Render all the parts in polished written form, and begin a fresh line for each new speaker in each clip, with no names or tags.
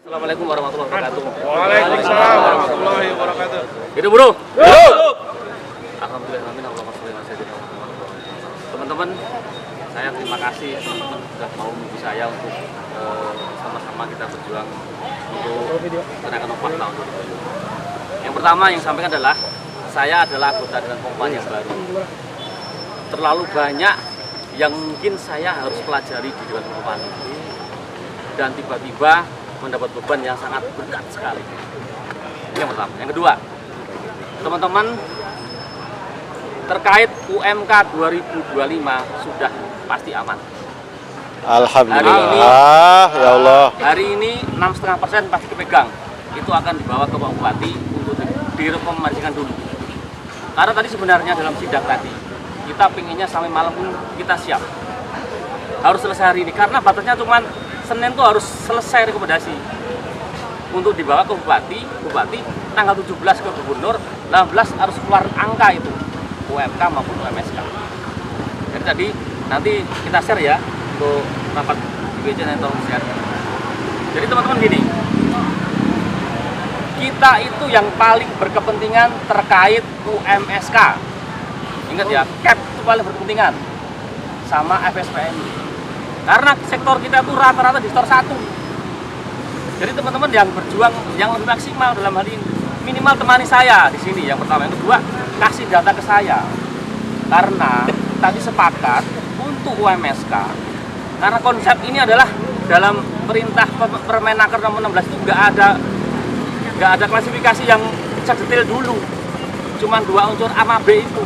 Assalamualaikum warahmatullahi wabarakatuh.
Waalaikumsalam warahmatullahi wabarakatuh.
Hidup bro.
Hidup.
Alhamdulillah, amin. Allahumma sholli ala sayyidina Muhammad. Teman-teman, saya terima kasih teman-teman sudah mau menunggu saya untuk sama-sama kita berjuang untuk kenaikan upah tahun 2020. Yang pertama yang sampaikan adalah saya adalah anggota dengan kompan yang baru. Terlalu banyak yang mungkin saya harus pelajari di Dewan Kompan ini, dan tiba-tiba mendapat beban yang sangat berat sekali. Ini yang pertama. Yang kedua, teman-teman, terkait UMK 2025 sudah pasti aman.
Alhamdulillah, ya Allah.
Hari ini 6,5% pasti kepegang. Itu akan dibawa ke Pak Bupati untuk direkomendasikan dulu. Karena tadi sebenarnya dalam sidang tadi, kita pinginnya sampai malam pun kita siap. Harus selesai hari ini, karena batasnya cuma Senin tuh harus selesai rekomendasi. Untuk dibawa ke Bupati tanggal 17 ke Gubernur, 16 harus keluar angka itu, UMK maupun UMSK. Jadi tadi nanti kita share ya, untuk rapat IBC dan tolong share. Jadi teman-teman gini, kita itu yang paling berkepentingan terkait UMSK. Ingat ya, CAP itu paling berkepentingan sama FSPMI. Karena sektor kita itu rata-rata di sektor 1. Jadi teman-teman yang berjuang yang lebih maksimal dalam hal ini, minimal temani saya di sini. Yang pertama, yang kedua, kasih data ke saya. Karena tadi sepakat untuk UMSK. Karena konsep ini adalah dalam perintah Permenaker nomor 16 itu nggak ada klasifikasi yang sedetail dulu. Cuman 2 unsur A sama B itu.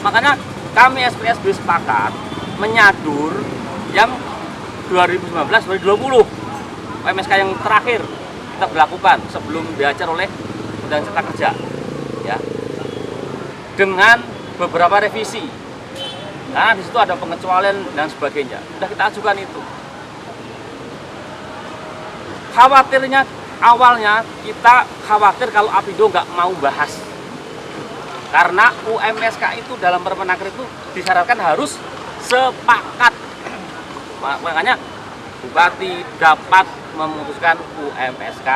Makanya kami SPSB sepakat menyadur yang 2019-2020 UMSK yang terakhir kita berlakukan sebelum diajar oleh Undang Cipta Kerja, ya, dengan beberapa revisi. Karena di situ ada pengecualian dan sebagainya. Sudah kita ajukan itu. Khawatirnya awalnya kita khawatir kalau Apindo nggak mau bahas. Karena UMSK itu dalam Permenaker itu disyaratkan harus sepakat. Makanya Bupati dapat memutuskan UMSK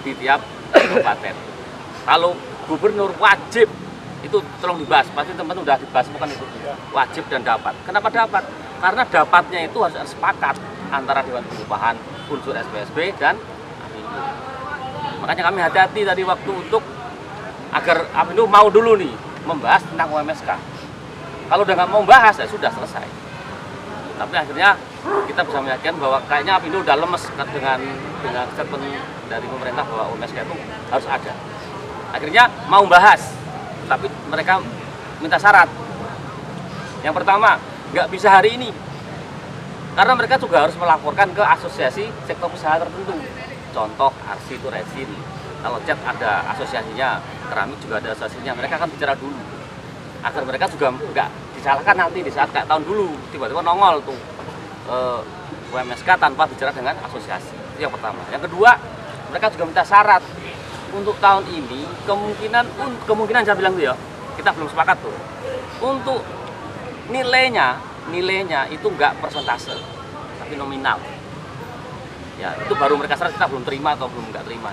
di tiap kabupaten. Kalau Gubernur wajib, itu tolong dibahas. Pasti teman-teman sudah dibahas, bukan itu wajib dan dapat. Kenapa dapat? Karena dapatnya itu harus sepakat antara Dewan Pengupahan, unsur SPSB dan Apindo. Makanya kami hati-hati tadi waktu untuk agar Apindo mau dulu nih membahas tentang UMSK. Kalau udah nggak mau bahas, ya sudah selesai. Tapi akhirnya kita bisa meyakinkan bahwa kayaknya Apindo udah lemes dengan statement dari pemerintah bahwa UMSK itu harus ada. Akhirnya mau bahas, tapi mereka minta syarat. Yang pertama, nggak bisa hari ini, karena mereka juga harus melaporkan ke asosiasi sektor usaha tertentu. Contoh, arsi itu resin. Kalau cat ada asosiasinya, keramik juga ada asosiasinya. Mereka akan bicara dulu, agar mereka juga nggak disalahkan nanti di saat kayak tahun dulu tiba-tiba nongol tuh UMSK tanpa bicara dengan asosiasi. Itu yang pertama. Yang kedua, mereka juga minta syarat untuk tahun ini kemungkinan saya bilang tuh ya, kita belum sepakat tuh. Untuk nilainya itu nggak persentase tapi nominal. Ya, itu baru mereka syarat, kita belum terima atau belum nggak terima.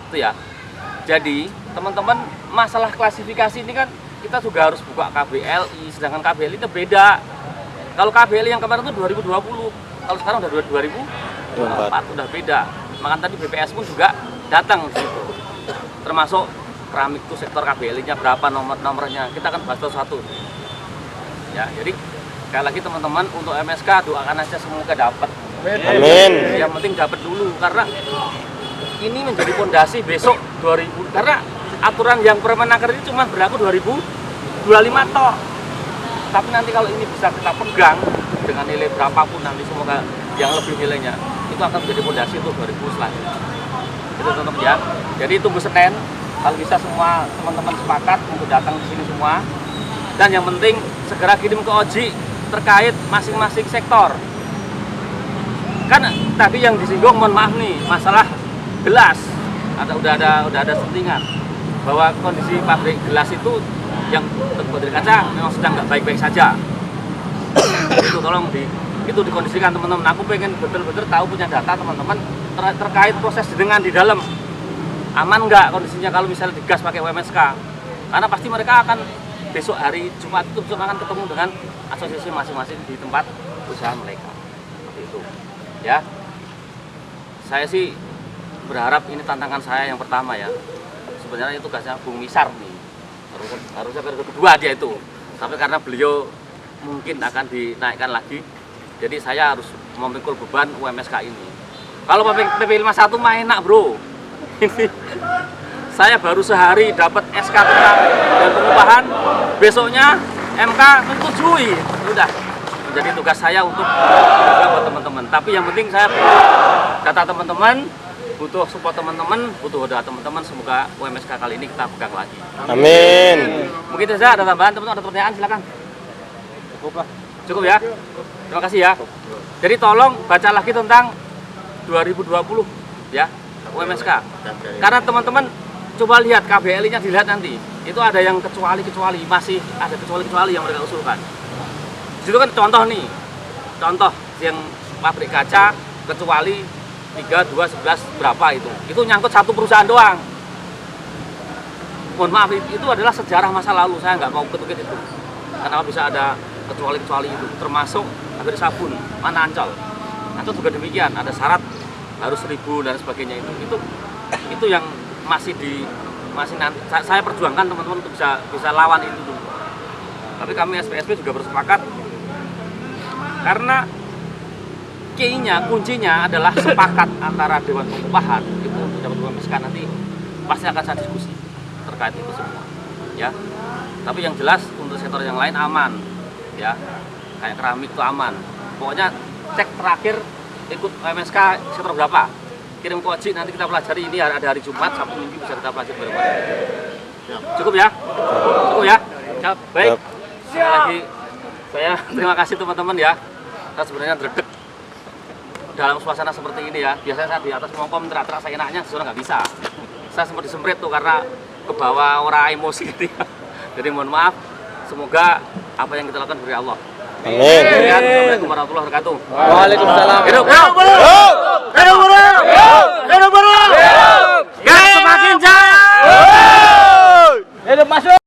Itu ya. Jadi teman-teman, masalah klasifikasi ini kan kita juga harus buka KBLI, sedangkan KBLI itu beda. Kalau KBLI yang kemarin itu 2020, kalau sekarang udah 2024, udah beda. Makanya tadi BPS pun juga datang situ. Termasuk keramik itu sektor KBLI-nya berapa, nomornya, kita akan bahas satu-satu. Ya, jadi sekali lagi teman-teman, untuk MSK doakan aja semoga dapat.
Amin.
Yang penting dapat dulu, karena ini menjadi fondasi besok 2000, karena aturan yang Permenaker ini cuma berlaku 2025 toh. Tapi nanti kalau ini bisa kita pegang dengan nilai berapapun nanti, semoga yang lebih nilainya, itu akan menjadi fondasi untuk 2000 selanjutnya. Itu teman-teman ya. Jadi tunggu Senin, kalau bisa semua teman-teman sepakat untuk datang ke sini semua. Dan yang penting segera kirim ke OJI terkait masing-masing sektor. Kan tadi yang disinggung, mohon maaf nih, masalah gelas. Udah ada settingan bahwa kondisi pabrik gelas itu yang terbuat dari kaca memang sedang nggak baik-baik saja. Itu tolong itu dikondisikan teman-teman. Aku pengen betul-betul tahu, punya data teman-teman terkait proses dengan di dalam aman nggak kondisinya kalau misalnya digas pakai UMSK, karena pasti mereka akan besok hari Jumat itu akan ketemu dengan asosiasi masing-masing di tempat usaha mereka seperti itu ya. Saya sih berharap ini tantangan saya yang pertama ya, sebenarnya itu tugasnya Bung Misar nih, harusnya periode kedua dia itu, tapi karena beliau mungkin akan dinaikkan lagi, jadi saya harus memikul beban UMSK ini. Kalau PP 51 mah enak bro, ini saya baru sehari dapat SK tentang dan pengupahan, besoknya MK menyetujui, udah menjadi tugas saya untuk juga buat teman-teman. Tapi yang penting saya butuh data teman-teman, butuh support teman-teman, butuh doa teman-teman. Semoga UMSK kali ini kita pegang lagi.
Amin.
Mungkin saja ada tambahan teman-teman, ada pertanyaan silakan. Cukup ya. Terima kasih ya. Jadi tolong baca lagi tentang 2020 ya UMSK. Karena teman-teman coba lihat KBLI-nya, dilihat nanti. Itu ada yang kecuali-kecuali, masih ada kecuali-kecuali yang mereka usulkan. Itu kan contoh nih. Contoh yang pabrik kaca kecuali 3, 2, 11 berapa itu. Itu nyangkut satu perusahaan doang. Mohon maaf, itu adalah sejarah masa lalu. Saya nggak mau ketukit itu. Kenapa bisa ada kecuali-kecuali itu, termasuk pabrik sabun, mana Ancol. Ancol juga demikian, ada syarat harus 1000 dan sebagainya itu yang masih nanti saya perjuangkan teman-teman untuk bisa lawan itu dulu. Tapi kami SPSP juga bersepakat karena kuncinya adalah sepakat antara Dewan Pengupahan itu dapat UMSK, nanti pasti akan saya diskusi terkait itu semua ya. Tapi yang jelas untuk sektor yang lain aman ya, kayak keramik itu aman. Pokoknya cek terakhir ikut UMSK sektor berapa, kirim ke Oji, nanti kita pelajari. Ini ada hari Jumat, Sabtu Minggu bisa kita pelajari berapa. Cukup ya? Cukup ya? Siap. Baik. Sekali lagi saya terima kasih teman-teman ya. Saya sebenarnya dredeg dalam suasana seperti ini ya. Biasanya saya di atas ngomong teriak-teriak saya enaknya, sebenarnya nggak bisa. Saya sempat disemprit tuh karena kebawa orang emosi gitu ya. Jadi mohon maaf. Semoga apa yang kita lakukan dari Allah.
Amin.
Assalamualaikum warahmatullahi wabarakatuh.
Waalaikumsalam.
Hidup.